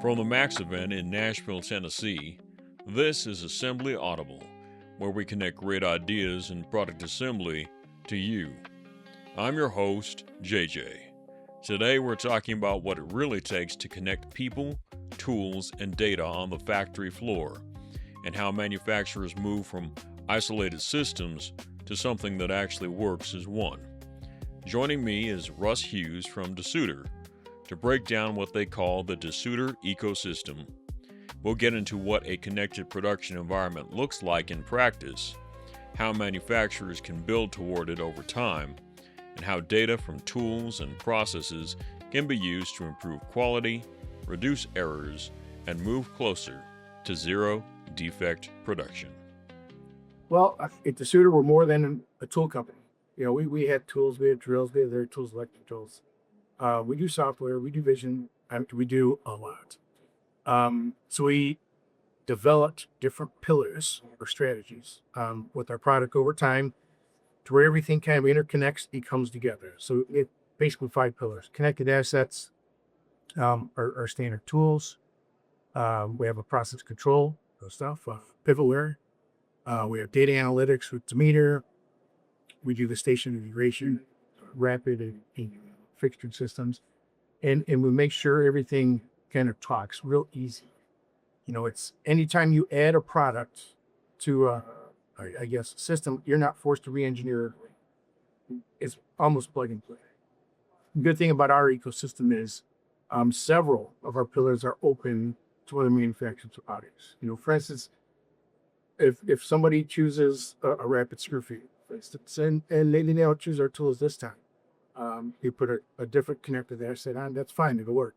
From the Max event in Nashville, Tennessee, this is Assembly Audible, where we connect great ideas in product assembly to you. I'm your host, JJ. Today we're talking about what it really takes to connect people, tools, and data on the factory floor, and how manufacturers move from isolated systems to something that actually works as one. Joining me is Russ Hughes from Desoutter to break down what they call the Desoutter Ecosystem. We'll get into what a connected production environment looks like in practice, how manufacturers can build toward it over time, and how data from tools and processes can be used to improve quality, reduce errors, and move closer to zero defect production. Well, at Desoutter, we're more than a tool company. We had tools, we had drills, we had their tools, electric tools. We do software, we do vision, we do a lot. So we developed different pillars or strategies with our product over time to where everything kind of interconnects, it comes together. So it basically 5 pillars. Connected assets, our standard tools. We have a process control stuff, pivotware. We have data analytics with Demeter. We do the station integration, rapid and fixtured systems. And we make sure everything kind of talks real easy. It's anytime you add a product to a system, you're not forced to re-engineer. It's almost plug and play. The good thing about our ecosystem is several of our pillars are open to other manufacturers or audience. For instance, if somebody chooses a rapid screw feed, for instance, and they don't choose our tools this time, you put a different connected asset on, that's fine, it'll work.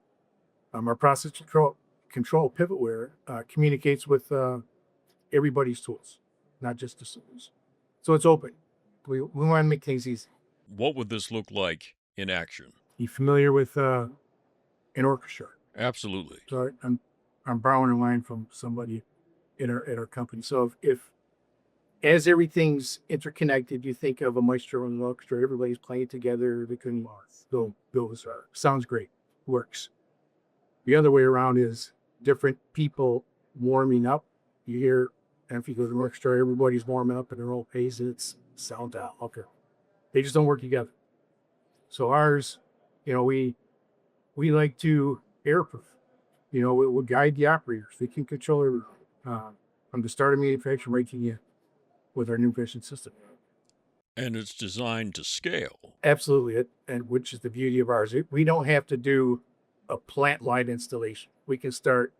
Our process control pivotware communicates with everybody's tools, not just the tools. So it's open. We want to make things easy. What would this look like in action? You familiar with an orchestra? Absolutely. So I'm borrowing a line from somebody at our company. So if as everything's interconnected, you think of a maestro and an orchestra, everybody's playing together, they can go build this art. Sounds great, works. The other way around is different people warming up. You hear, and if you go to the orchestra, everybody's warming up in their own pace, and it's sound out. Okay. They just don't work together. So ours, we like to airproof. We'll guide the operators. They can control everything. From the start of manufacturing right to the end with our new vision system. And it's designed to scale. Absolutely, and which is the beauty of ours. We don't have to do a plant-wide installation. We can start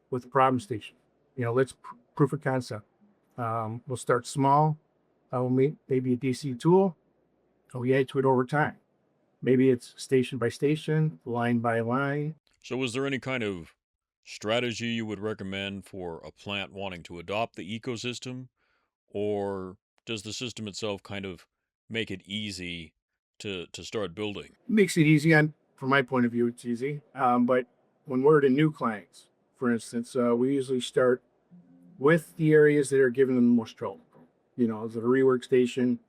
with a problem station. Let's proof of concept. We'll start small. We'll meet maybe a DC tool. We add to it over time. Maybe it's station by station, line by line. So is there any kind of strategy you would recommend for a plant wanting to adopt the ecosystem? Or does the system itself kind of make it easy to start building? Makes it easy. From my point of view, it's easy. But when we're to new clients, for instance, we usually start with the areas that are giving them the most trouble. As a rework station,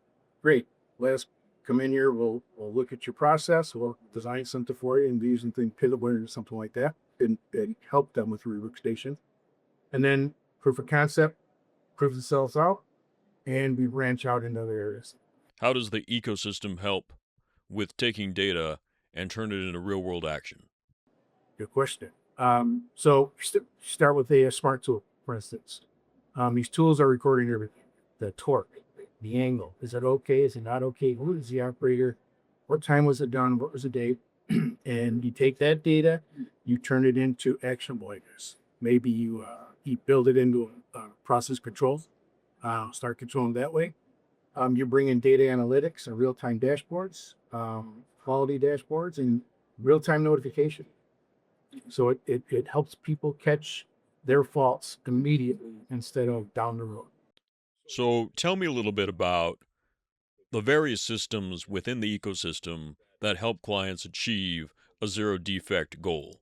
great. Let us come in here. We'll look at your process. We'll design something for you and be using things pivotware or something like that and help them with rework station. And then proof of concept, prove themselves out, and we branch out into other areas. How does the ecosystem help with taking data and turn it into real world action? Good question. So start with a smart tool, for instance. These tools are recording everything. The torque, the angle. Is it okay? Is it not okay? Who is the operator? What time was it done? What was the date? And you take that data, you turn it into actionable items. Maybe you build it into process controls. Start controlling that way. You bring in data analytics and real-time dashboards, quality dashboards, and real-time notification. So it helps people catch their faults immediately instead of down the road. So tell me a little bit about the various systems within the ecosystem that help clients achieve a zero defect goal.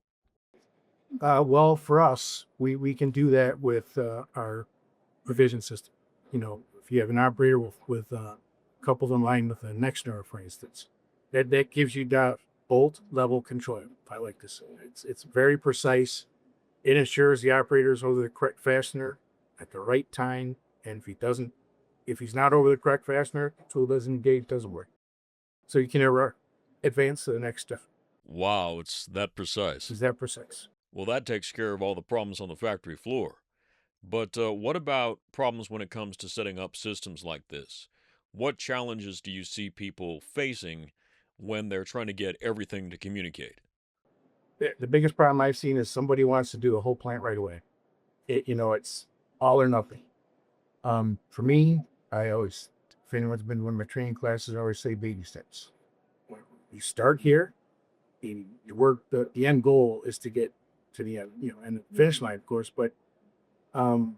Well, for us, we can do that with our revision system. If you have an operator with a couple of them line with a next nerve, for instance, that gives you that bolt level control. I like to say it's very precise. It ensures the operator is over the correct fastener at the right time, and if he's not over the correct fastener, the tool doesn't engage, doesn't work. So you can never advance to the next step. Wow, it's that precise. Is that precise? Well, that takes care of all the problems on the factory floor. But what about problems when it comes to setting up systems like this? What challenges do you see people facing when they're trying to get everything to communicate? The biggest problem I've seen is somebody wants to do a whole plant right away. It's all or nothing. For me, if anyone's been to one of my training classes, I always say baby steps. You start here, and you work. The end goal is to get to the end, and the finish line, of course. But trying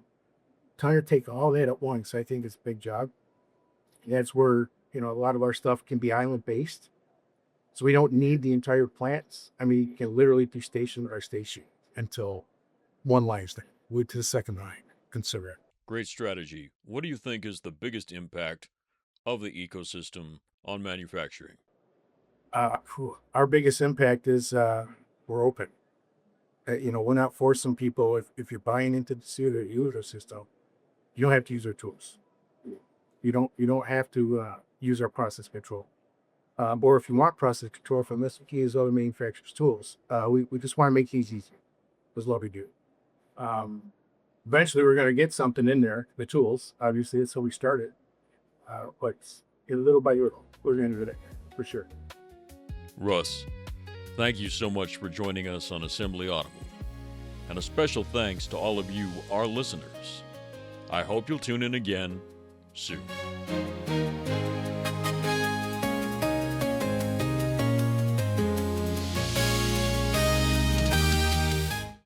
to take all that at once, I think, is a big job. And that's where a lot of our stuff can be island based, so we don't need the entire plants. I mean, you can literally be stationed at our station until one line's there. Wait to the second line. Consider it. Great strategy. What do you think is the biggest impact of the ecosystem on manufacturing? Our biggest impact is we're open. We're not forcing people. If you're buying into the Desoutter Ecosystem, you don't have to use our tools. You don't have to use our process control. Or if you want process control from us, we can use other manufacturers' tools. We just want to make things easy. That's what we do. Eventually, we're going to get something in there, the tools. Obviously, that's how we started. But little by little, we're going to do that for sure. Russ, thank you so much for joining us on Assembly Audible. And a special thanks to all of you, our listeners. I hope you'll tune in again soon.